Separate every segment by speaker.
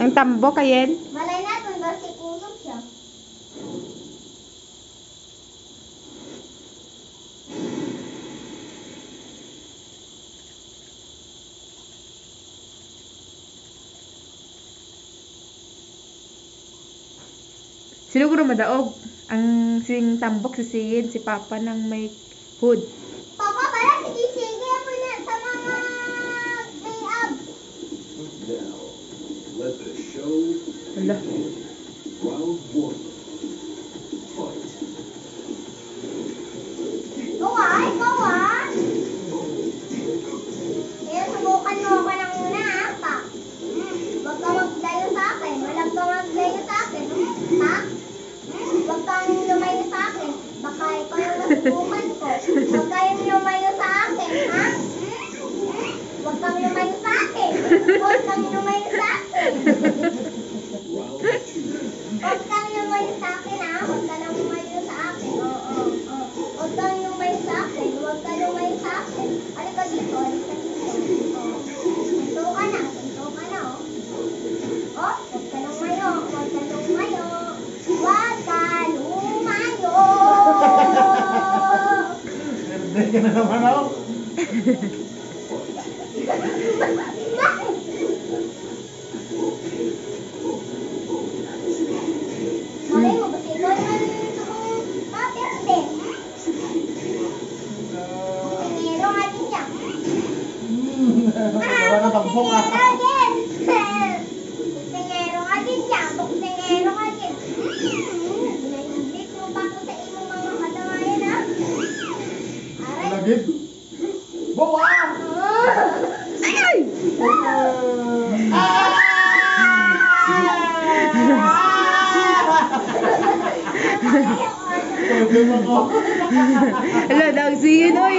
Speaker 1: Ang tambok, ayen.
Speaker 2: Malay natin ba si kusog siya?
Speaker 1: Sinuguro madaog. Ang sing tambok sisiyin si Papa ng may hood.
Speaker 2: Papa, parang sige-sige ako na sa mga may abs.
Speaker 3: Now, let the show
Speaker 1: Hala.
Speaker 3: round one. Fight.
Speaker 2: Ikaw ah. Kaya subukan mo ako ng una, ha, pa. Huwag ka maglayo sa akin. Walang ka maglayo sa akin. Ha? Huwag kang lumayo sa akin. Baka ikaw yung masubukan ko. Huwag kayong lumayo sa akin, ha? Huwag kang lumayo sa akin. Huwag kang lumayo sa akin.
Speaker 3: Round two.
Speaker 2: Huwag kang lumayo sa akin, ha? Huwag ka lang lumayo sa akin. Oo. Huwag kang lumayo sa akin. Huwag ka lumayo sa akin. Halika dito. Halika dito. Ganto ka na. Ganto ka na, oh. Oh, huwag ka lumayo. Huwag ka lumayo. Huwag ka lumayo.
Speaker 4: Hindi ka na naman ako.
Speaker 2: Malay mo, basta ikaw naman gusto kong maperte. Tingero nga din siya.
Speaker 4: Wala na tampok ah.
Speaker 2: Tingero din. Tingero nga din siya. Tingero nga din. Ginahigit mo pa ako sa imong mga katamayan, ha? Aray.
Speaker 4: Lagid. Bawa!
Speaker 1: Ay!
Speaker 4: Problema ko.
Speaker 1: Hala, nagsiyin. Oy!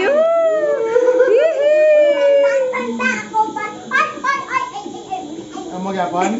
Speaker 2: Tanda ako pa. Ay.
Speaker 4: Ang magyapon?